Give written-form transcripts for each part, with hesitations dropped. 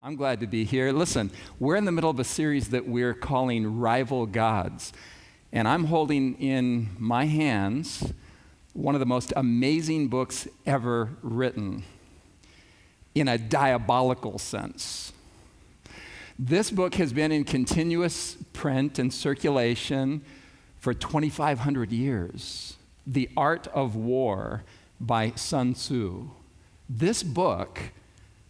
I'm glad to be here. Listen, we're in the middle of a series that we're calling Rival Gods. And I'm holding in my hands one of the most amazing books ever written in a diabolical sense. This book has been in continuous print and circulation for 2,500 years. The Art of War by Sun Tzu. This book,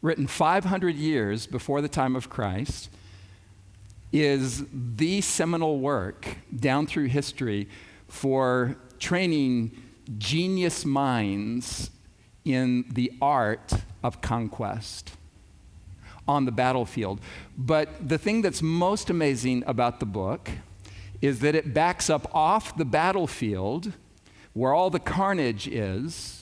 written 500 years before the time of Christ, is the seminal work down through history for training genius minds in the art of conquest on the battlefield. But the thing that's most amazing about the book is that it backs up off the battlefield where all the carnage is,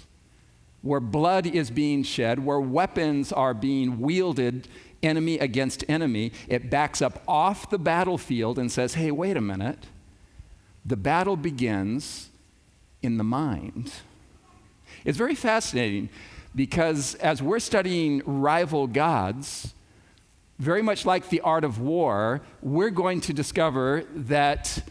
where blood is being shed, where weapons are being wielded enemy against enemy. It backs up off the battlefield and says, hey, wait a minute. The battle begins in the mind. It's very fascinating because as we're studying rival gods, very much like the art of war, we're going to discover that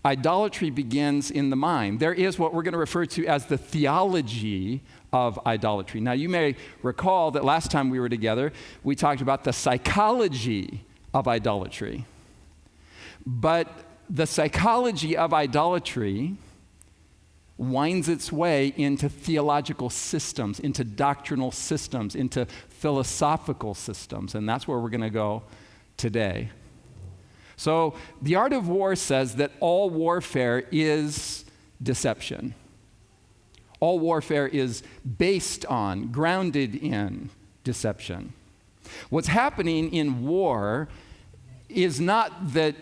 idolatry begins in the mind. There is what we're going to refer to as the theology of idolatry. Now, you may recall that last time we were together, we talked about the psychology of idolatry. But the psychology of idolatry winds its way into theological systems, into doctrinal systems, into philosophical systems, and that's where we're going to go today. So the art of war says that all warfare is deception. All warfare is based on, grounded in deception. What's happening in war is not that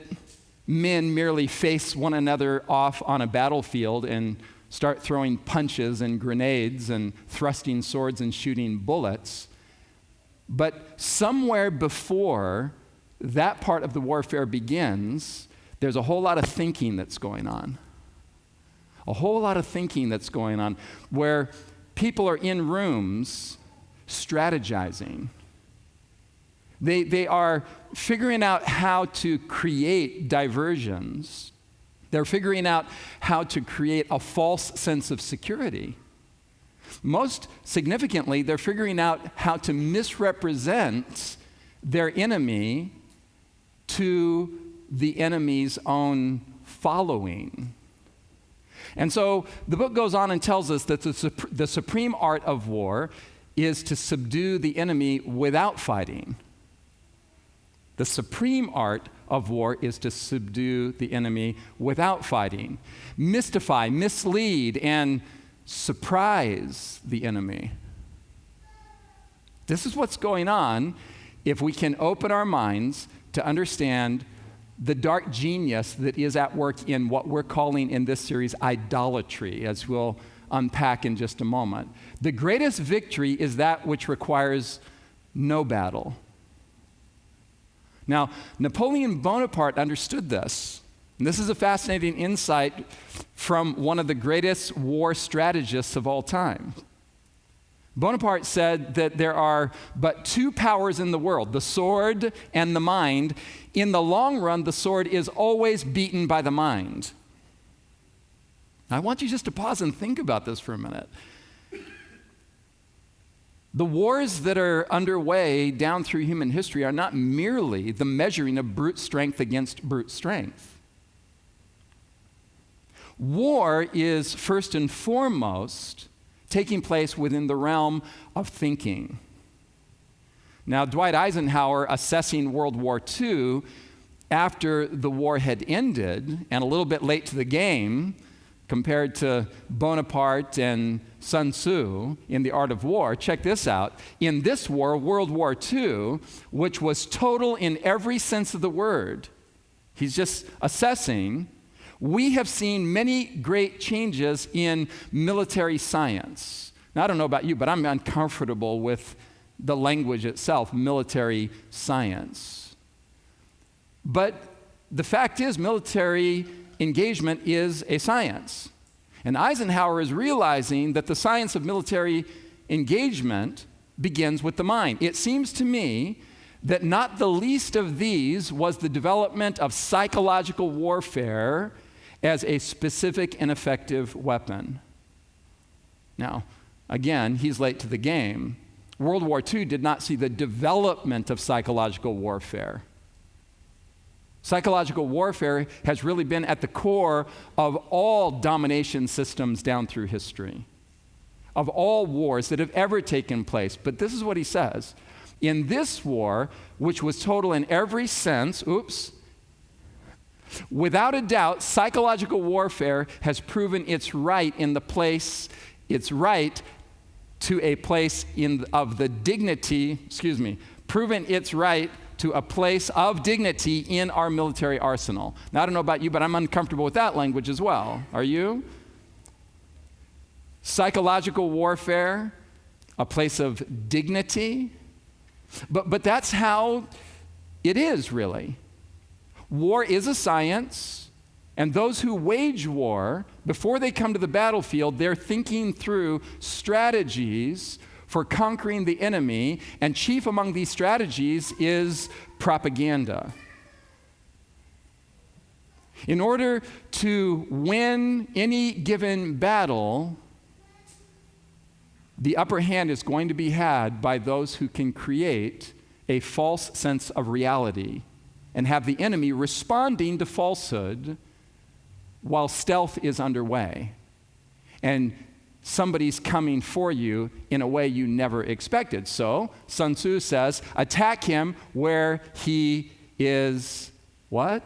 men merely face one another off on a battlefield and start throwing punches and grenades and thrusting swords and shooting bullets, but somewhere before that part of the warfare begins, there's a whole lot of thinking that's going on. A whole lot of thinking that's going on where people are in rooms strategizing. They are figuring out how to create diversions. They're figuring out how to create a false sense of security. Most significantly, they're figuring out how to misrepresent their enemy to the enemy's own following. And so the book goes on and tells us that the supreme art of war is to subdue the enemy without fighting. The supreme art of war is to subdue the enemy without fighting, mystify, mislead, and surprise the enemy. This is what's going on if we can open our minds to understand the dark genius that is at work in what we're calling in this series idolatry, as we'll unpack in just a moment. The greatest victory is that which requires no battle. Now, Napoleon Bonaparte understood this. And this is a fascinating insight from one of the greatest war strategists of all time. Bonaparte said that there are but two powers in the world, the sword and the mind. In the long run, the sword is always beaten by the mind. I want you just to pause and think about this for a minute. The wars that are underway down through human history are not merely the measuring of brute strength against brute strength. War is first and foremost taking place within the realm of thinking. Now, Dwight Eisenhower, assessing World War II after the war had ended and a little bit late to the game compared to Bonaparte and Sun Tzu in The Art of War, check this out. In this war, World War II, which was total in every sense of the word, he's just assessing, we have seen many great changes in military science. Now, I don't know about you, but I'm uncomfortable with the language itself, military science. But the fact is, military engagement is a science. And Eisenhower is realizing that the science of military engagement begins with the mind. It seems to me that not the least of these was the development of psychological warfare as a specific and effective weapon. Now, again, he's late to the game. World War II did not see the development of psychological warfare. Psychological warfare has really been at the core of all domination systems down through history, of all wars that have ever taken place. But this is what he says. In this war, which was total in every sense, without a doubt, psychological warfare has proven its right in the place, its right to a place of the dignity, proven its right to a place of dignity in our military arsenal. Now, I don't know about you, but I'm uncomfortable with that language as well. Are you? Psychological warfare, a place of dignity. But that's how it is, really. War is a science, and those who wage war, before they come to the battlefield, they're thinking through strategies for conquering the enemy, and chief among these strategies is propaganda. In order to win any given battle, the upper hand is going to be had by those who can create a false sense of reality and have the enemy responding to falsehood while stealth is underway. And somebody's coming for you in a way you never expected. So Sun Tzu says, attack him where he is what?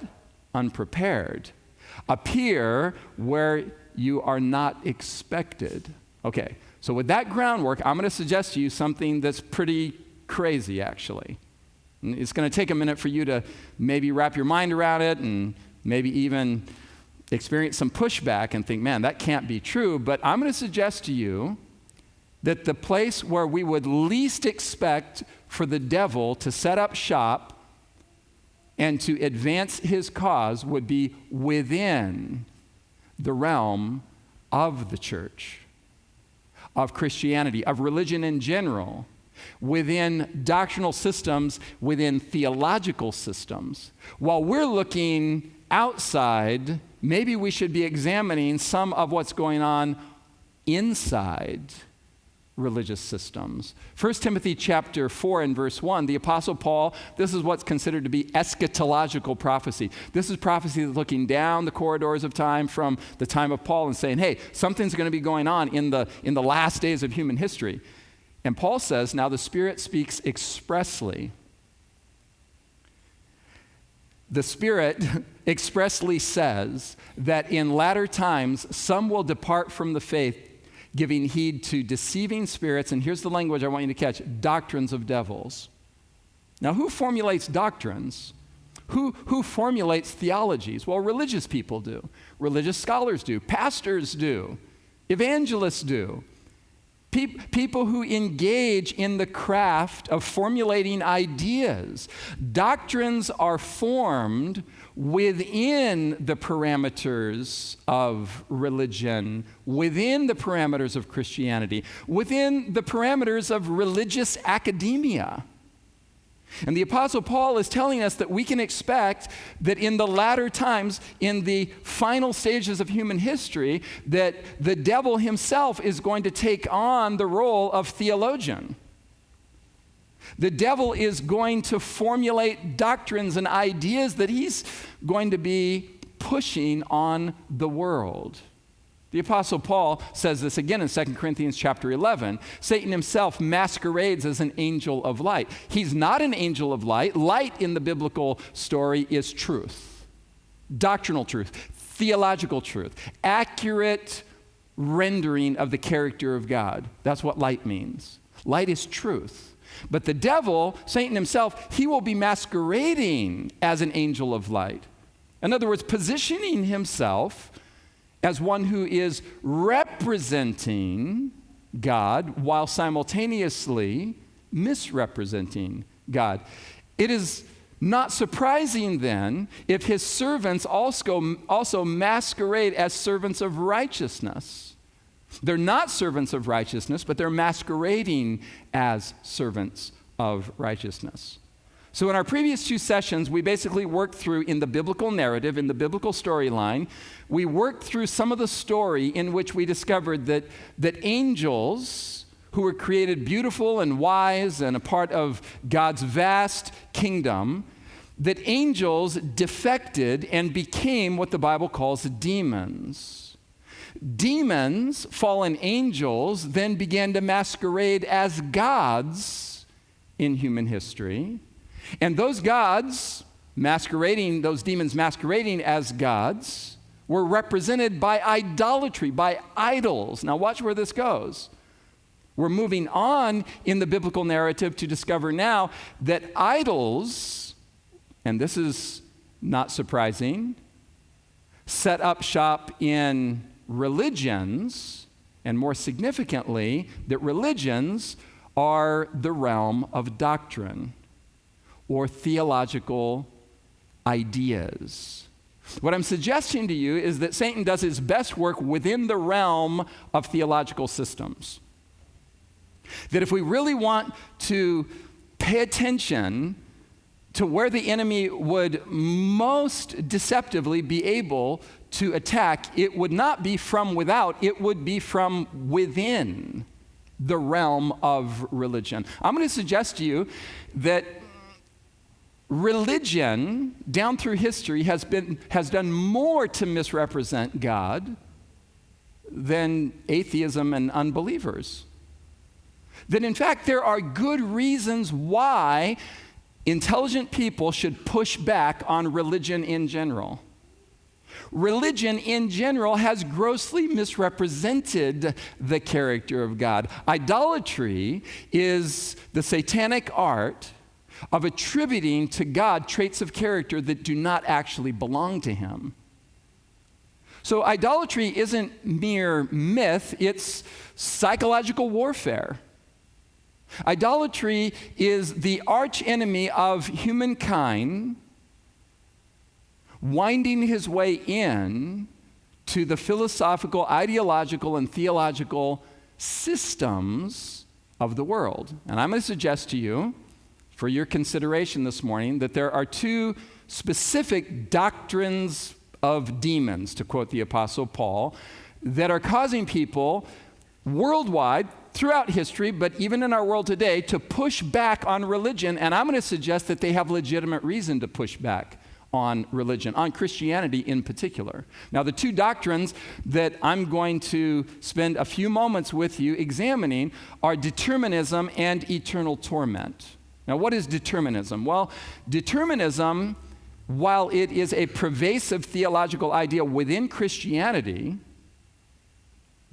Unprepared. Appear where you are not expected. Okay, so with that groundwork, I'm going to suggest to you something that's pretty crazy, actually. And it's going to take a minute for you to maybe wrap your mind around it and maybe even experience some pushback and think, man, that can't be true. But I'm going to suggest to you that the place where we would least expect for the devil to set up shop and to advance his cause would be within the realm of the church, of Christianity, of religion in general, within doctrinal systems, within theological systems. While we're looking outside, maybe we should be examining some of what's going on inside religious systems. 1 Timothy chapter 4 and verse 1, the Apostle Paul, this is what's considered to be eschatological prophecy. This is prophecy that's looking down the corridors of time from the time of Paul and saying, hey, something's going to be going on in the last days of human history. And Paul says, now the Spirit speaks expressly. The Spirit expressly says that in latter times some will depart from the faith, giving heed to deceiving spirits, and here's the language I want you to catch, doctrines of devils. Now, who formulates doctrines? Who formulates theologies? Well, religious people do. Religious scholars do. Pastors do. Evangelists do. People who engage in the craft of formulating ideas. Doctrines are formed within the parameters of religion, within the parameters of Christianity, within the parameters of religious academia. And the Apostle Paul is telling us that we can expect that in the latter times, in the final stages of human history, that the devil himself is going to take on the role of theologian. The devil is going to formulate doctrines and ideas that he's going to be pushing on the world. The Apostle Paul says this again in 2 Corinthians chapter 11. Satan himself masquerades as an angel of light. He's not an angel of light. Light in the biblical story is truth, doctrinal truth, theological truth, accurate rendering of the character of God. That's what light means. Light is truth. But the devil, Satan himself, he will be masquerading as an angel of light. In other words, positioning himself as one who is representing God while simultaneously misrepresenting God. It is not surprising then if his servants also masquerade as servants of righteousness. They're not servants of righteousness, but they're masquerading as servants of righteousness. So in our previous two sessions, we basically worked through, in the biblical narrative, in the biblical storyline, we worked through some of the story in which we discovered that angels, who were created beautiful and wise and a part of God's vast kingdom, that angels defected and became what the Bible calls demons. Demons, fallen angels, then began to masquerade as gods in human history. And those gods masquerading, those demons masquerading as gods, were represented by idolatry, by idols. Now watch where this goes. We're moving on in the biblical narrative to discover now that idols, and this is not surprising, set up shop in religions, and more significantly, that religions are the realm of doctrine or theological ideas. What I'm suggesting to you is that Satan does his best work within the realm of theological systems. That if we really want to pay attention to where the enemy would most deceptively be able to attack, it would not be from without, it would be from within the realm of religion. I'm going to suggest to you that religion, down through history, has done more to misrepresent God than atheism and unbelievers. That in fact, there are good reasons why intelligent people should push back on religion in general. Religion in general has grossly misrepresented the character of God. Idolatry is the satanic art of attributing to God traits of character that do not actually belong to him. So idolatry isn't mere myth, it's psychological warfare. Idolatry is the arch enemy of humankind winding his way in to the philosophical, ideological, and theological systems of the world. And I'm going to suggest to you, for your consideration this morning, that there are two specific doctrines of demons, to quote the Apostle Paul, that are causing people worldwide, throughout history, but even in our world today, to push back on religion. And I'm going to suggest that they have legitimate reason to push back on religion, on Christianity in particular. Now, the two doctrines that I'm going to spend a few moments with you examining are determinism and eternal torment. Now, what is determinism? Well, determinism, while it is a pervasive theological idea within Christianity,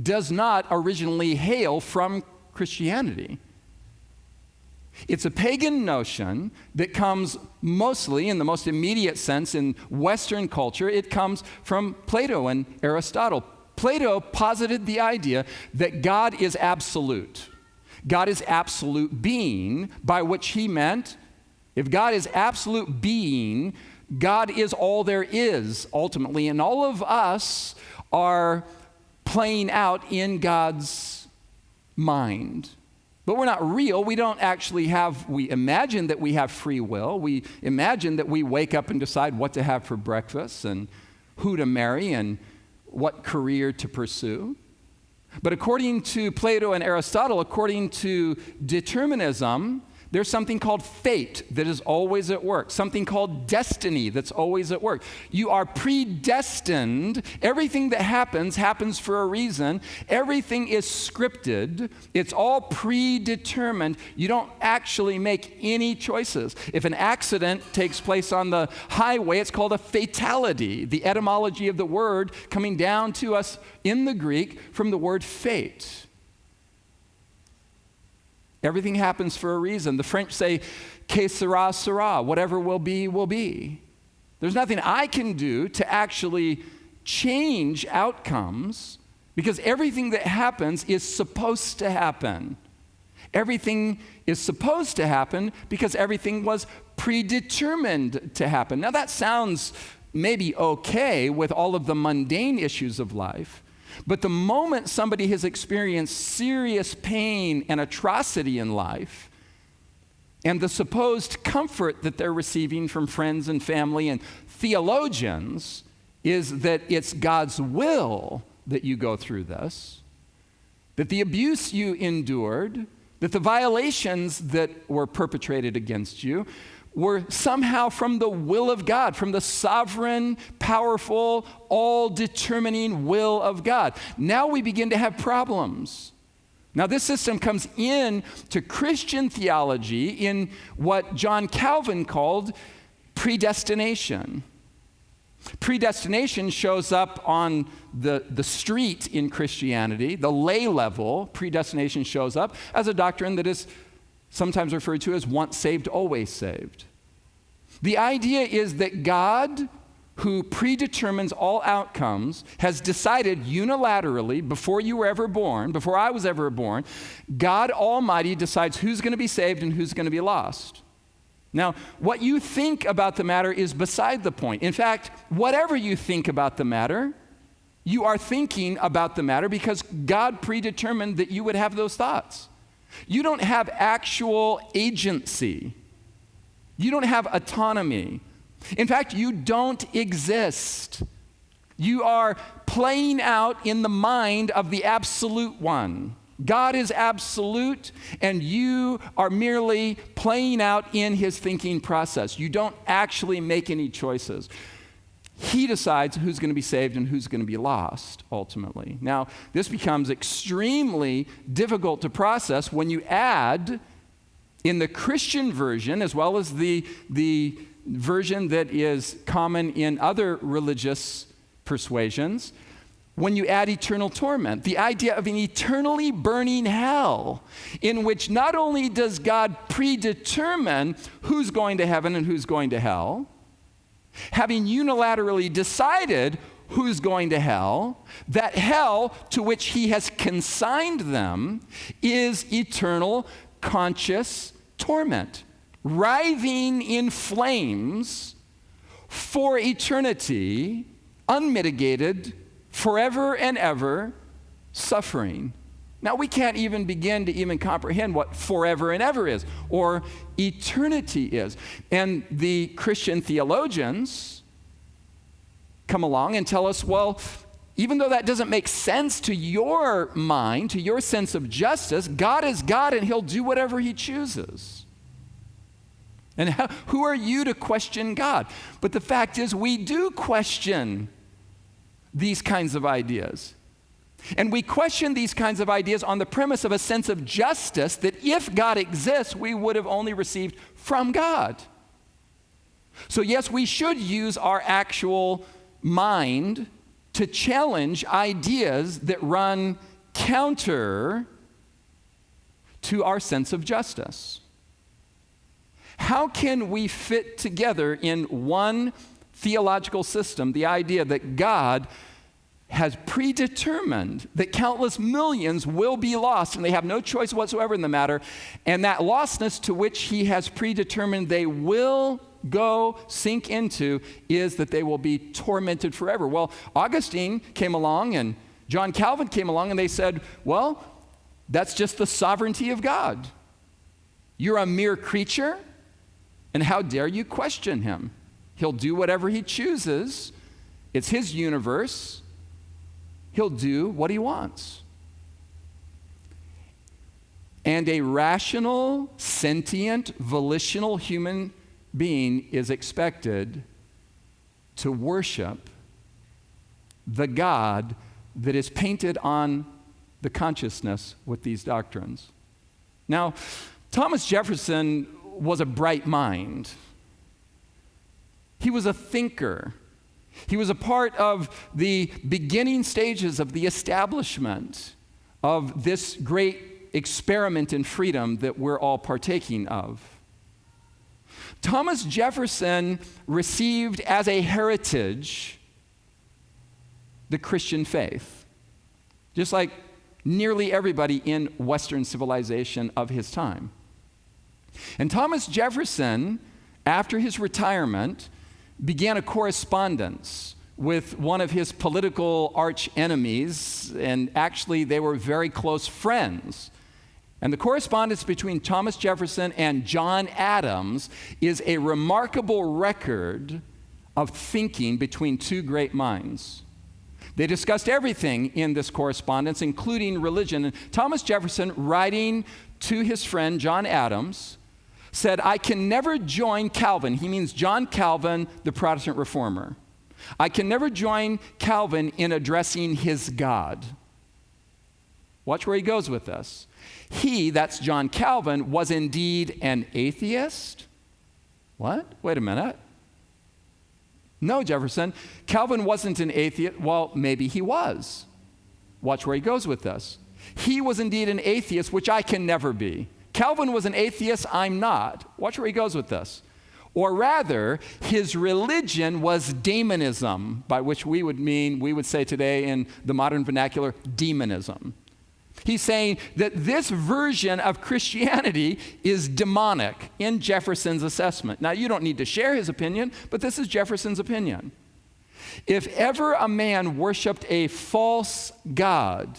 does not originally hail from Christianity. It's a pagan notion that comes mostly, in the most immediate sense, in Western culture. It comes from Plato and Aristotle. Plato posited the idea that God is absolute. God is absolute being, by which he meant, if God is absolute being, God is all there is, ultimately, and all of us are playing out in God's mind. But we're not real. We don't actually have, we imagine that we have free will. We imagine that we wake up and decide what to have for breakfast and who to marry and what career to pursue. But according to Plato and Aristotle, according to determinism, there's something called fate that is always at work, something called destiny that's always at work. You are predestined. Everything that happens for a reason. Everything is scripted. It's all predetermined. You don't actually make any choices. If an accident takes place on the highway, it's called a fatality, the etymology of the word coming down to us in the Greek from the word fate. Everything happens for a reason. The French say, que sera, sera. Whatever will be, will be. There's nothing I can do to actually change outcomes because everything that happens is supposed to happen. Everything is supposed to happen because everything was predetermined to happen. Now that sounds maybe okay with all of the mundane issues of life. But the moment somebody has experienced serious pain and atrocity in life, and the supposed comfort that they're receiving from friends and family and theologians is that it's God's will that you go through this, that the abuse you endured, that the violations that were perpetrated against you were somehow from the will of God, from the sovereign, powerful, all-determining will of God. Now we begin to have problems. Now this system comes in to Christian theology in what John Calvin called predestination. Predestination shows up on the street in Christianity, the lay level. Predestination shows up as a doctrine that is sometimes referred to as once saved, always saved. The idea is that God, who predetermines all outcomes, has decided unilaterally before you were ever born, before I was ever born, God Almighty decides who's going to be saved and who's going to be lost. Now, what you think about the matter is beside the point. In fact, whatever you think about the matter, you are thinking about the matter because God predetermined that you would have those thoughts. You don't have actual agency. You don't have autonomy. In fact, you don't exist. You are playing out in the mind of the absolute one. God is absolute, and you are merely playing out in his thinking process. You don't actually make any choices. He decides who's going to be saved and who's going to be lost, ultimately. Now, this becomes extremely difficult to process when you add, in the Christian version, as well as the version that is common in other religious persuasions, when you add eternal torment, the idea of an eternally burning hell, in which not only does God predetermine who's going to heaven and who's going to hell, having unilaterally decided who's going to hell, that hell to which he has consigned them is eternal conscious torment, writhing in flames for eternity, unmitigated, forever and ever suffering. Now, we can't even begin to even comprehend what forever and ever is, or eternity is. And the Christian theologians come along and tell us, well, even though that doesn't make sense to your mind, to your sense of justice, God is God and he'll do whatever he chooses. And who are you to question God? But the fact is, we do question these kinds of ideas. And we question these kinds of ideas on the premise of a sense of justice that if God exists, we would have only received from God. So yes, we should use our actual mind to challenge ideas that run counter to our sense of justice. How can we fit together in one theological system the idea that God has predetermined that countless millions will be lost and they have no choice whatsoever in the matter, and that lostness to which he has predetermined they will go sink into is that they will be tormented forever? Well, Augustine came along and John Calvin came along and they said, well, that's just the sovereignty of God. You're a mere creature, and how dare you question him? He'll do whatever he chooses. It's his universe. He'll do what he wants. And a rational, sentient, volitional human being is expected to worship the God that is painted on the consciousness with these doctrines. Now, Thomas Jefferson was a bright mind. He was a thinker. He was a part of the beginning stages of the establishment of this great experiment in freedom that we're all partaking of. Thomas Jefferson received as a heritage the Christian faith, just like nearly everybody in Western civilization of his time. And Thomas Jefferson, after his retirement, began a correspondence with one of his political arch enemies, and actually they were very close friends. And the correspondence between Thomas Jefferson and John Adams is a remarkable record of thinking between two great minds. They discussed everything in this correspondence, including religion. And Thomas Jefferson, writing to his friend John Adams, said, I can never join Calvin. He means John Calvin, the Protestant reformer. I can never join Calvin in addressing his God. Watch where he goes with this. He, that's John Calvin, was indeed an atheist? What? Wait a minute. No, Jefferson, Calvin wasn't an atheist. Well, maybe he was. Watch where he goes with this. He was indeed an atheist, which I can never be. Calvin was an atheist, I'm not. Watch where he goes with this. Or rather, his religion was demonism, by which we would say today in the modern vernacular, demonism. He's saying that this version of Christianity is demonic in Jefferson's assessment. Now, you don't need to share his opinion, but this is Jefferson's opinion. If ever a man worshiped a false god,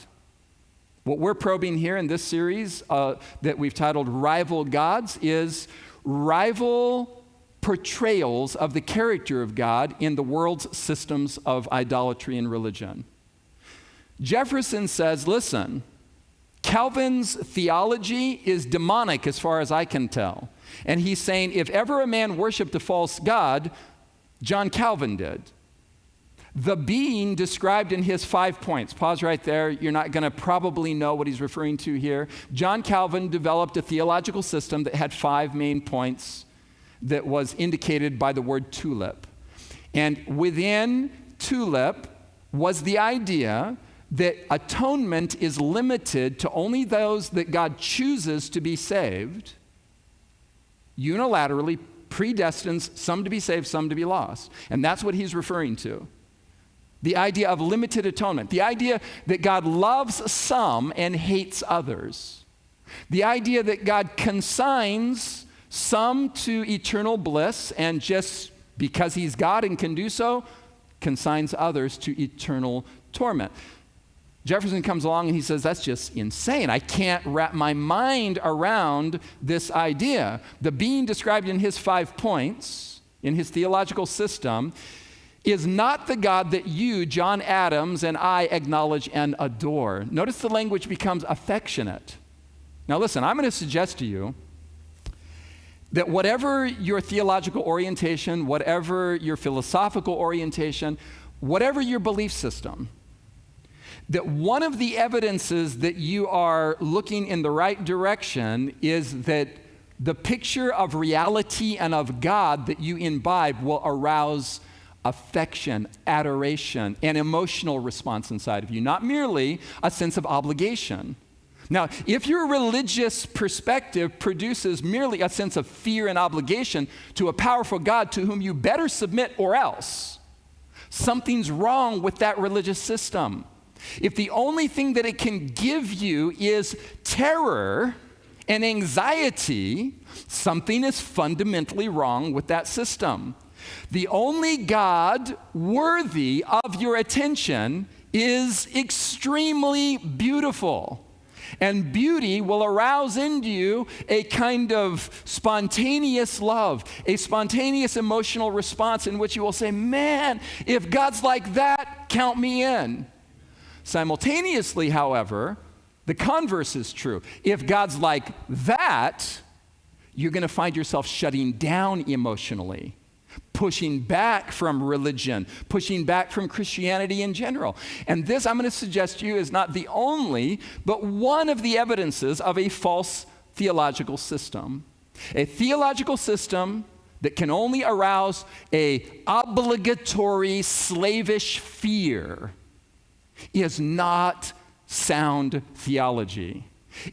what we're probing here in this series that we've titled Rival Gods is rival portrayals of the character of God in the world's systems of idolatry and religion. Jefferson says, listen, Calvin's theology is demonic as far as I can tell. And he's saying if ever a man worshiped a false god, John Calvin did. The being described in his 5 points. Pause right there. You're not going to probably know what he's referring to here. John Calvin developed a theological system that had 5 main points that was indicated by the word tulip. And within tulip was the idea that atonement is limited to only those that God chooses to be saved, unilaterally predestines some to be saved, some to be lost. And that's what he's referring to. The idea of limited atonement. The idea that God loves some and hates others. The idea that God consigns some to eternal bliss and just because he's God and can do so, consigns others to eternal torment. Jefferson comes along and he says, that's just insane. I can't wrap my mind around this idea. The being described in his 5 points, in his theological system, is not the God that you, John Adams, and I acknowledge and adore. Notice the language becomes affectionate. Now listen, I'm going to suggest to you that whatever your theological orientation, whatever your philosophical orientation, whatever your belief system, that one of the evidences that you are looking in the right direction is that the picture of reality and of God that you imbibe will arouse affection, adoration, and emotional response inside of you, not merely a sense of obligation. Now, if your religious perspective produces merely a sense of fear and obligation to a powerful God to whom you better submit or else, something's wrong with that religious system. If the only thing that it can give you is terror and anxiety, something is fundamentally wrong with that system. The only God worthy of your attention is extremely beautiful. And beauty will arouse in you a kind of spontaneous love, a spontaneous emotional response in which you will say, man, if God's like that, count me in. Simultaneously, however, the converse is true. If God's like that, you're going to find yourself shutting down emotionally, pushing back from religion, pushing back from Christianity in general. And this, I'm going to suggest to you, is not the only, but one of the evidences of a false theological system. A theological system that can only arouse a obligatory, slavish fear is not sound theology.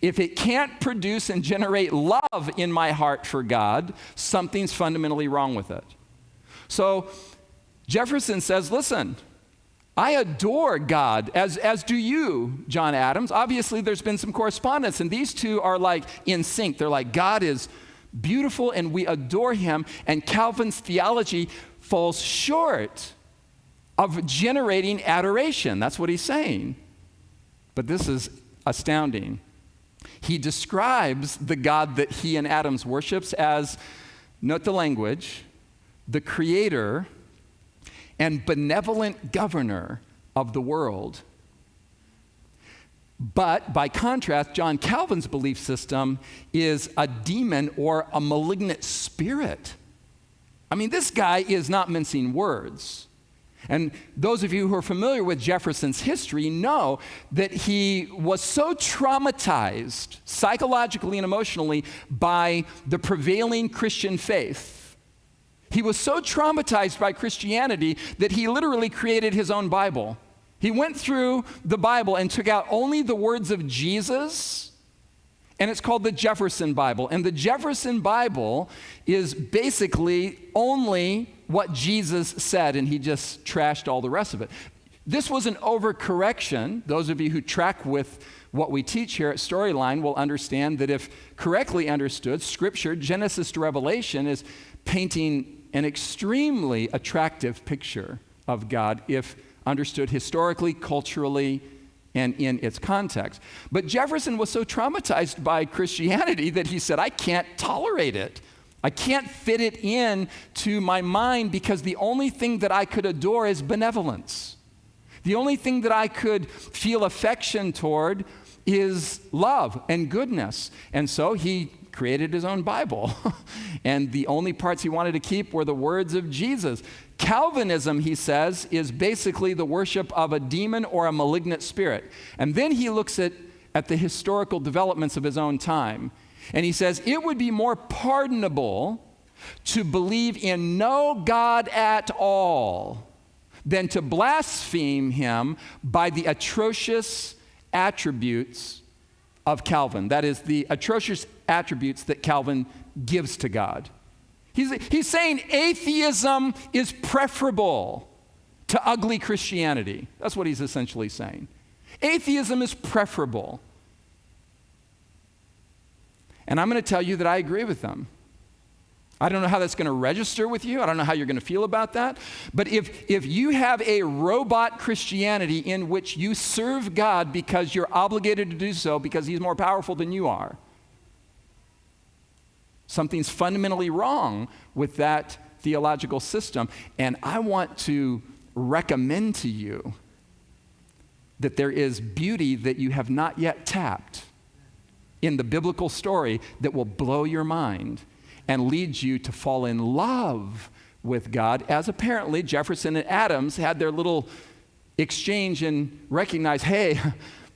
If it can't produce and generate love in my heart for God, something's fundamentally wrong with it. So Jefferson says, listen, I adore God, as do you, John Adams. Obviously, there's been some correspondence, and these two are like in sync. They're like, God is beautiful, and we adore him, and Calvin's theology falls short of generating adoration. That's what he's saying. But this is astounding. He describes the God that he and Adams worships as, note the language, the creator and benevolent governor of the world. But by contrast, John Calvin's belief system is a demon or a malignant spirit. I mean, this guy is not mincing words. And those of you who are familiar with Jefferson's history know that he was so traumatized psychologically and emotionally by the prevailing Christian faith. He was so traumatized by Christianity that he literally created his own Bible. He went through the Bible and took out only the words of Jesus, and it's called the Jefferson Bible. And the Jefferson Bible is basically only what Jesus said, and he just trashed all the rest of it. This was an overcorrection. Those of you who track with what we teach here at Storyline will understand that if correctly understood, Scripture, Genesis to Revelation, is painting an extremely attractive picture of God if understood historically, culturally, and in its context. But Jefferson was so traumatized by Christianity that he said, I can't tolerate it. I can't fit it in to my mind because the only thing that I could adore is benevolence. The only thing that I could feel affection toward is love and goodness. And so he created his own Bible. And the only parts he wanted to keep were the words of Jesus. Calvinism, he says, is basically the worship of a demon or a malignant spirit. And then he looks at the historical developments of his own time. And he says, it would be more pardonable to believe in no God at all than to blaspheme him by the atrocious attributes of Calvin. That is, the atrocious attributes that Calvin gives to God. He's saying atheism is preferable to ugly Christianity. That's what he's essentially saying. Atheism is preferable. And I'm going to tell you that I agree with them. I don't know how that's going to register with you. I don't know how you're going to feel about that. But if you have a robot Christianity in which you serve God because you're obligated to do so because he's more powerful than you are, something's fundamentally wrong with that theological system. And I want to recommend to you that there is beauty that you have not yet tapped in the biblical story that will blow your mind and lead you to fall in love with God, as apparently Jefferson and Adams had their little exchange and recognized, hey,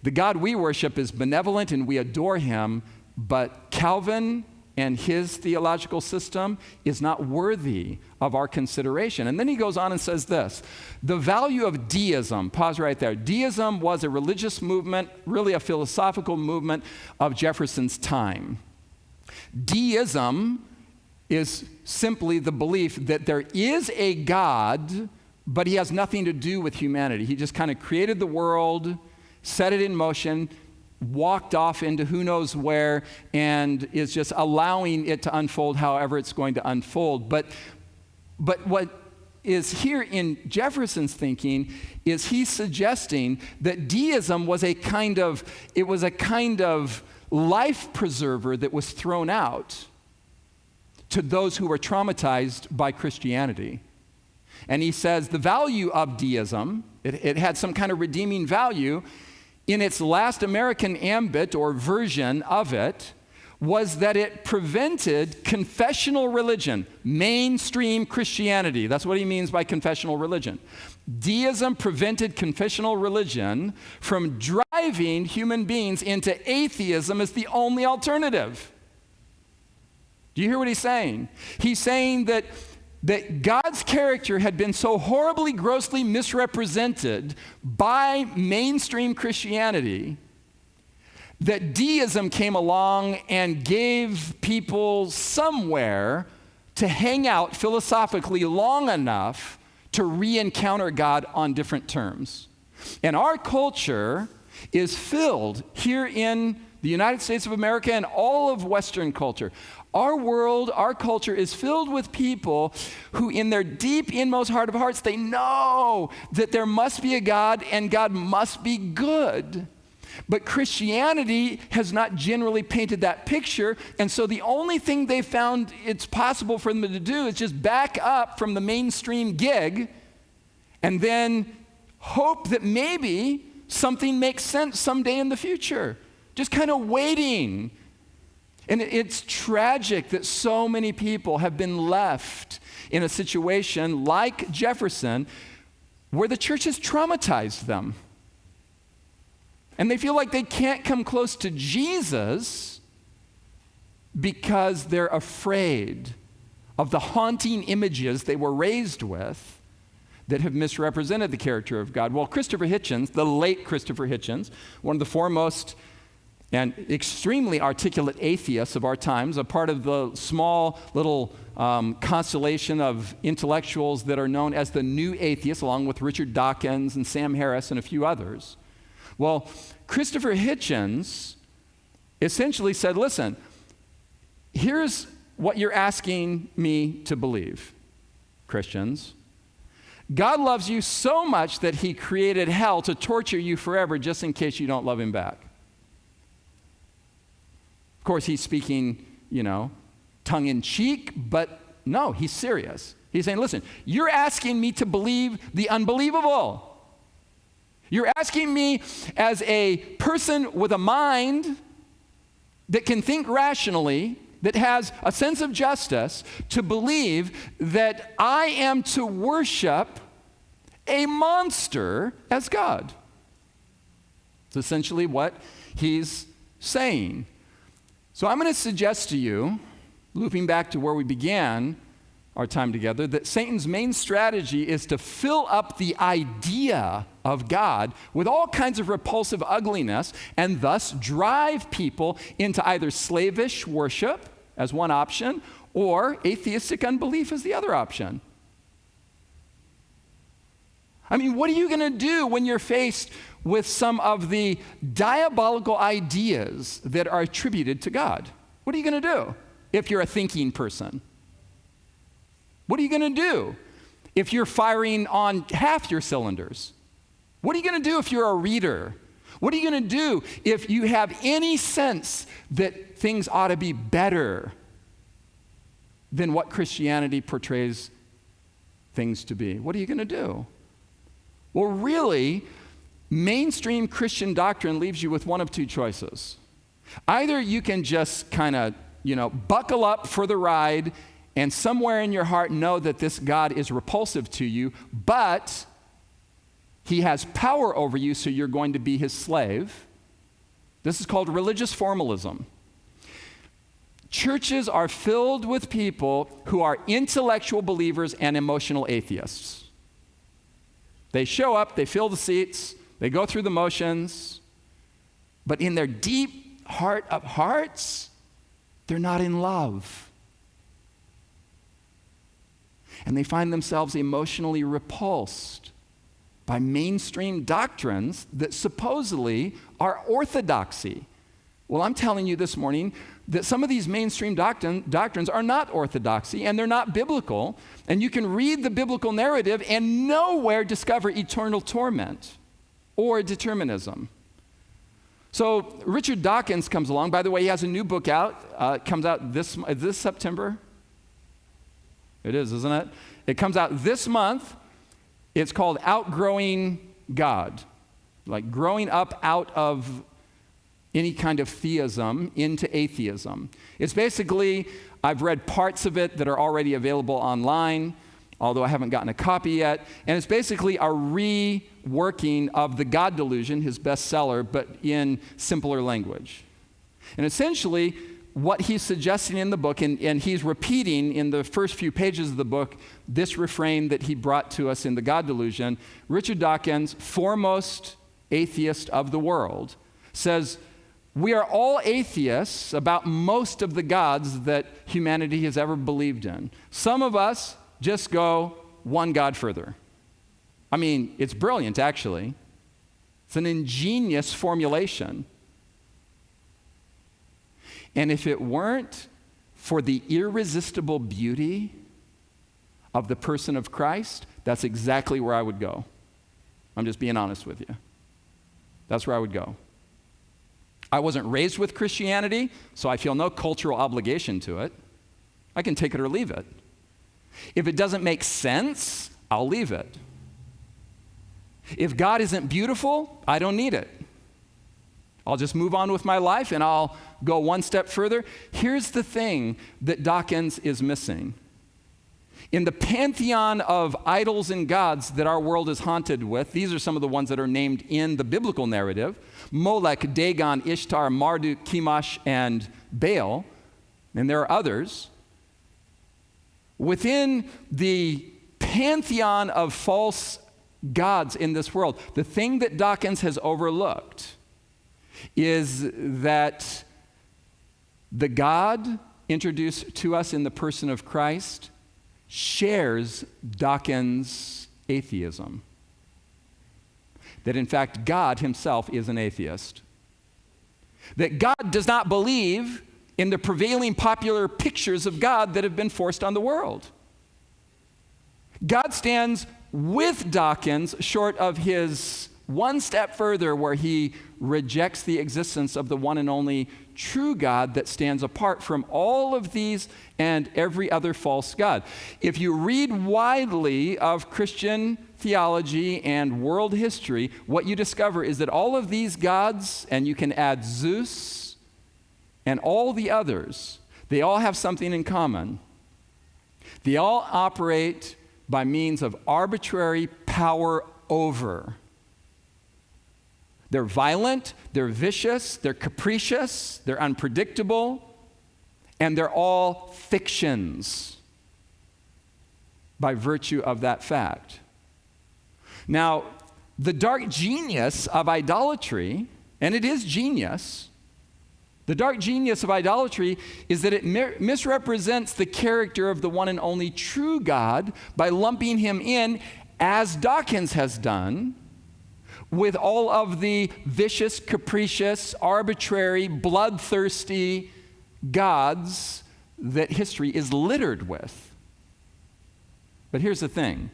the God we worship is benevolent and we adore him, but Calvin and his theological system is not worthy of our consideration. And then he goes on and says this, the value of deism, pause right there. Deism was a religious movement, really a philosophical movement of Jefferson's time. Deism is simply the belief that there is a God, but he has nothing to do with humanity. He just kind of created the world, set it in motion, walked off into who knows where, and is just allowing it to unfold however it's going to unfold. But what is here in Jefferson's thinking is he's suggesting that deism was a kind of life preserver that was thrown out to those who were traumatized by Christianity. And he says the value of deism, it had some kind of redeeming value. In its last American ambit or version of it was that it prevented confessional religion, mainstream Christianity. That's what he means by confessional religion. Deism prevented confessional religion from driving human beings into atheism as the only alternative. Do you hear what he's saying? He's saying that God's character had been so horribly, grossly misrepresented by mainstream Christianity that deism came along and gave people somewhere to hang out philosophically long enough to re-encounter God on different terms. And our culture is filled here in the United States of America and all of Western culture. Our world, our culture is filled with people who in their deep inmost heart of hearts, they know that there must be a God and God must be good. But Christianity has not generally painted that picture, and so the only thing they found it's possible for them to do is just back up from the mainstream gig and then hope that maybe something makes sense someday in the future. Just kind of waiting. And it's tragic that so many people have been left in a situation like Jefferson where the church has traumatized them. And they feel like they can't come close to Jesus because they're afraid of the haunting images they were raised with that have misrepresented the character of God. Well, Christopher Hitchens, the late Christopher Hitchens, one of the foremost and extremely articulate atheists of our times, a part of the small little constellation of intellectuals that are known as the New Atheists, along with Richard Dawkins and Sam Harris and a few others. Well, Christopher Hitchens essentially said, listen, here's what you're asking me to believe, Christians. God loves you so much that he created hell to torture you forever just in case you don't love him back. Of course, he's speaking, tongue-in-cheek, but no, he's serious. He's saying, listen, you're asking me to believe the unbelievable. You're asking me as a person with a mind that can think rationally, that has a sense of justice, to believe that I am to worship a monster as God. It's essentially what he's saying. So I'm going to suggest to you, looping back to where we began our time together, that Satan's main strategy is to fill up the idea of God with all kinds of repulsive ugliness and thus drive people into either slavish worship as one option or atheistic unbelief as the other option. I mean, what are you going to do when you're faced with some of the diabolical ideas that are attributed to God? What are you going to do if you're a thinking person? What are you going to do if you're firing on half your cylinders? What are you going to do if you're a reader? What are you going to do if you have any sense that things ought to be better than what Christianity portrays things to be? What are you going to do? Well, really, mainstream Christian doctrine leaves you with one of two choices. Either you can just kind of, buckle up for the ride and somewhere in your heart know that this God is repulsive to you, but he has power over you, so you're going to be his slave. This is called religious formalism. Churches are filled with people who are intellectual believers and emotional atheists. They show up, they fill the seats, they go through the motions, but in their deep heart of hearts, they're not in love. And they find themselves emotionally repulsed by mainstream doctrines that supposedly are orthodoxy. Well, I'm telling you this morning that some of these mainstream doctrines are not orthodoxy and they're not biblical, and you can read the biblical narrative and nowhere discover eternal torment or determinism. So Richard Dawkins comes along. By the way, he has a new book out. It comes out this September. It is, isn't it? It comes out this month. It's called Outgrowing God, like growing up out of any kind of theism into atheism. It's basically, I've read parts of it that are already available online, although I haven't gotten a copy yet, and it's basically a reworking of The God Delusion, his bestseller, but in simpler language. And essentially, what he's suggesting in the book, and he's repeating in the first few pages of the book, this refrain that he brought to us in The God Delusion. Richard Dawkins, foremost atheist of the world, says, we are all atheists about most of the gods that humanity has ever believed in. Some of us just go one God further. I mean, it's brilliant, actually. It's an ingenious formulation. And if it weren't for the irresistible beauty of the person of Christ, that's exactly where I would go. I'm just being honest with you. That's where I would go. I wasn't raised with Christianity, so I feel no cultural obligation to it. I can take it or leave it. If it doesn't make sense, I'll leave it. If God isn't beautiful, I don't need it. I'll just move on with my life and I'll go one step further. Here's the thing that Dawkins is missing. In the pantheon of idols and gods that our world is haunted with, these are some of the ones that are named in the biblical narrative: Molech, Dagon, Ishtar, Marduk, Chemosh, and Baal, and there are others. Within the pantheon of false gods in this world, the thing that Dawkins has overlooked is that the God introduced to us in the person of Christ shares Dawkins' atheism. That in fact, God himself is an atheist. That God does not believe in the prevailing popular pictures of God that have been forced on the world. God stands with Dawkins short of his one step further, where he rejects the existence of the one and only true God that stands apart from all of these and every other false god. If you read widely of Christian theology and world history, what you discover is that all of these gods, and you can add Zeus and all the others, they all have something in common. They all operate by means of arbitrary power over. They're violent, they're vicious, they're capricious, they're unpredictable, and they're all fictions by virtue of that fact. Now, the dark genius of idolatry, and it is genius, the dark genius of idolatry is that it misrepresents the character of the one and only true God by lumping him in, as Dawkins has done, with all of the vicious, capricious, arbitrary, bloodthirsty gods that history is littered with. But here's the thing.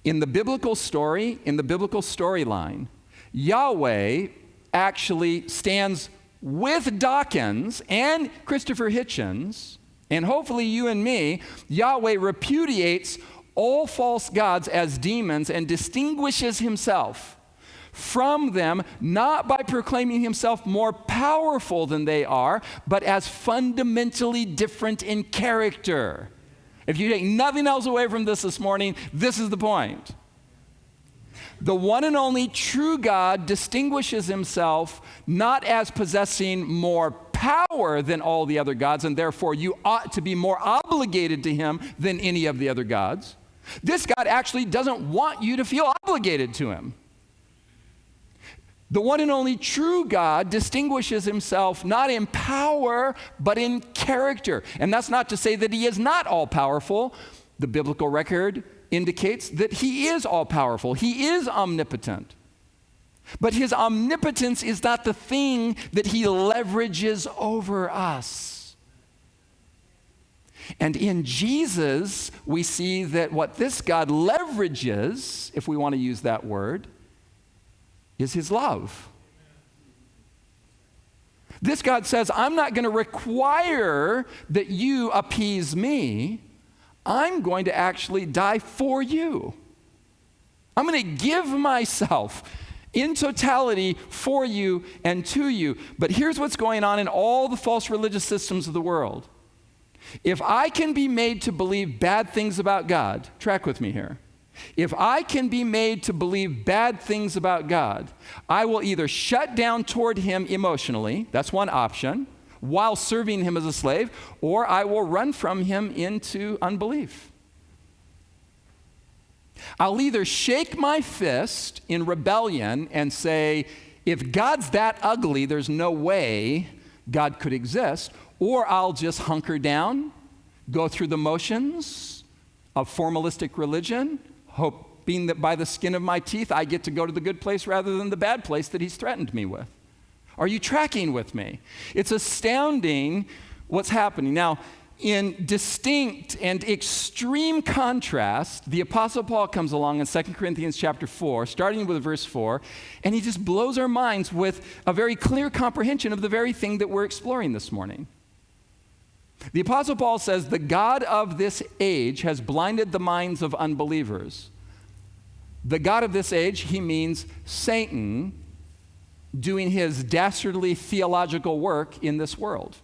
In the biblical story, in the biblical storyline, Yahweh actually stands with Dawkins and Christopher Hitchens, and hopefully you and me. Yahweh repudiates all false gods as demons and distinguishes himself from them, not by proclaiming himself more powerful than they are, but as fundamentally different in character. If you take nothing else away from this morning, this is the point. The one and only true God distinguishes himself not as possessing more power than all the other gods, and therefore you ought to be more obligated to him than any of the other gods. This God actually doesn't want you to feel obligated to him. The one and only true God distinguishes himself not in power, but in character. And that's not to say that he is not all-powerful. The biblical record indicates that he is all-powerful. He is omnipotent. But his omnipotence is not the thing that he leverages over us. And in Jesus, we see that what this God leverages, if we want to use that word, is his love. This God says, I'm not going to require that you appease me. I'm going to actually die for you. I'm going to give myself in totality for you and to you. But here's what's going on in all the false religious systems of the world. If I can be made to believe bad things about God, track with me here. If I can be made to believe bad things about God, I will either shut down toward him emotionally, that's one option, while serving him as a slave, or I will run from him into unbelief. I'll either shake my fist in rebellion and say, if God's that ugly, there's no way God could exist, or I'll just hunker down, go through the motions of formalistic religion, hoping that by the skin of my teeth I get to go to the good place rather than the bad place that he's threatened me with. Are you tracking with me? It's astounding what's happening. Now, in distinct and extreme contrast, the Apostle Paul comes along in 2 Corinthians chapter 4, starting with verse 4, and he just blows our minds with a very clear comprehension of the very thing that we're exploring this morning. The Apostle Paul says, the God of this age has blinded the minds of unbelievers. The God of this age, he means Satan doing his dastardly theological work in this world.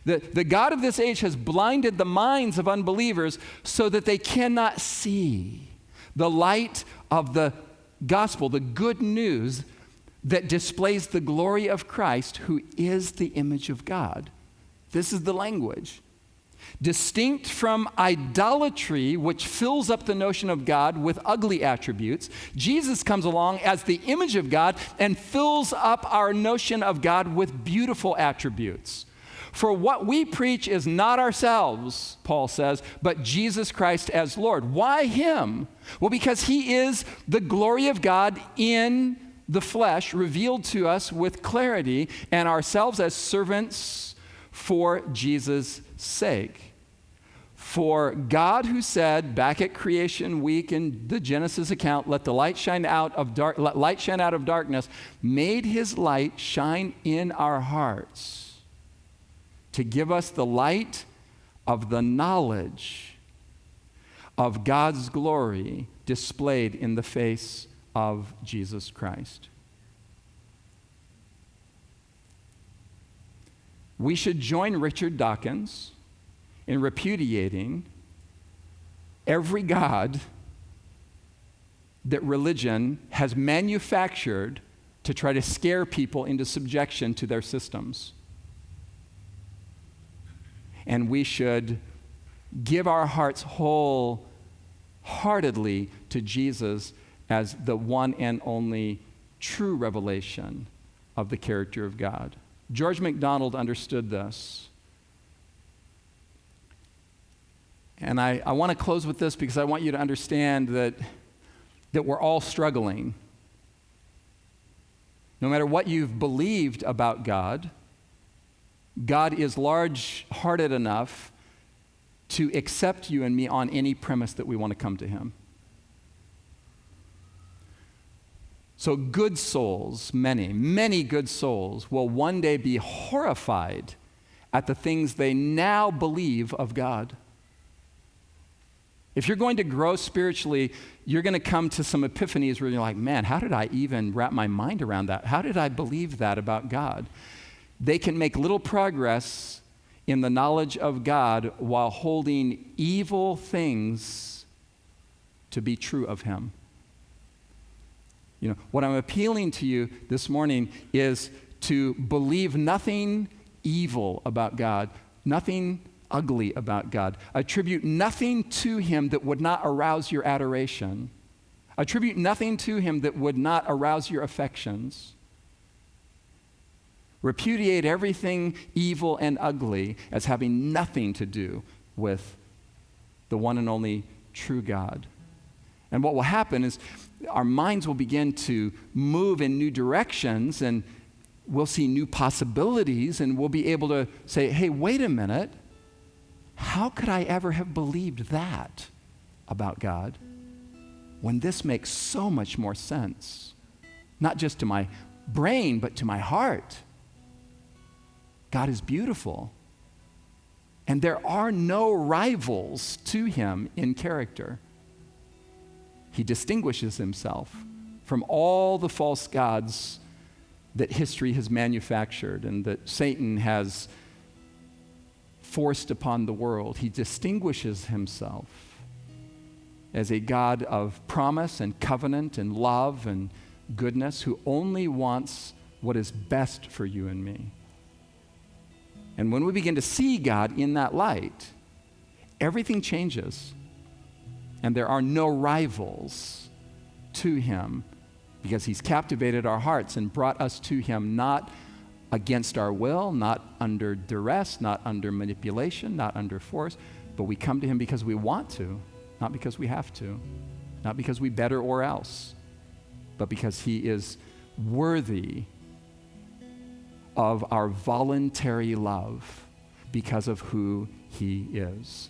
The God of this age has blinded the minds of unbelievers so that they cannot see the light of the gospel, the good news that displays the glory of Christ, who is the image of God. This is the language. Distinct from idolatry, which fills up the notion of God with ugly attributes, Jesus comes along as the image of God and fills up our notion of God with beautiful attributes. For what we preach is not ourselves, Paul says, but Jesus Christ as Lord. Why him? Well, because he is the glory of God in the flesh, revealed to us with clarity, and ourselves as servants for Jesus' sake. For God, who said back at creation week in the Genesis account, let light shine out of darkness, made his light shine in our hearts to give us the light of the knowledge of God's glory displayed in the face of Jesus Christ. We should join Richard Dawkins in repudiating every god that religion has manufactured to try to scare people into subjection to their systems. And we should give our hearts wholeheartedly to Jesus as the one and only true revelation of the character of God. George MacDonald understood this. And I want to close with this because I want you to understand that we're all struggling. No matter what you've believed about God, God is large-hearted enough to accept you and me on any premise that we want to come to him. So good souls, many good souls, will one day be horrified at the things they now believe of God. If you're going to grow spiritually, you're going to come to some epiphanies where you're like, man, how did I even wrap my mind around that? How did I believe that about God? They can make little progress in the knowledge of God while holding evil things to be true of him. You know, what I'm appealing to you this morning is to believe nothing evil about God, nothing ugly about God. Attribute nothing to him that would not arouse your adoration. Attribute nothing to him that would not arouse your affections. Repudiate everything evil and ugly as having nothing to do with the one and only true God. And what will happen is our minds will begin to move in new directions, and we'll see new possibilities, and we'll be able to say, hey, wait a minute. How could I ever have believed that about God when this makes so much more sense? Not just to my brain, but to my heart. God is beautiful. And there are no rivals to him in character. He distinguishes himself from all the false gods that history has manufactured and that Satan has forced upon the world. He distinguishes himself as a God of promise and covenant and love and goodness who only wants what is best for you and me. And when we begin to see God in that light, everything changes. And there are no rivals to him because he's captivated our hearts and brought us to him not against our will, not under duress, not under manipulation, not under force, but we come to him because we want to, not because we have to, not because we better or else, but because he is worthy of our voluntary love, because of who he is.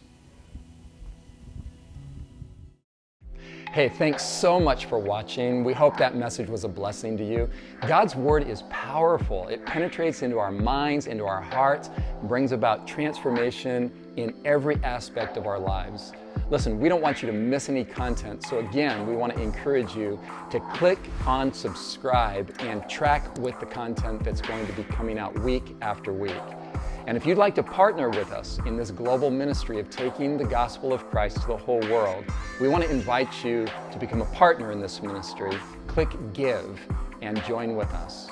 Hey, thanks so much for watching. We hope that message was a blessing to you. God's Word is powerful. It penetrates into our minds, into our hearts, and brings about transformation in every aspect of our lives. Listen, we don't want you to miss any content, so again, we want to encourage you to click on subscribe and track with the content that's going to be coming out week after week. And if you'd like to partner with us in this global ministry of taking the gospel of Christ to the whole world, we want to invite you to become a partner in this ministry. Click Give and join with us.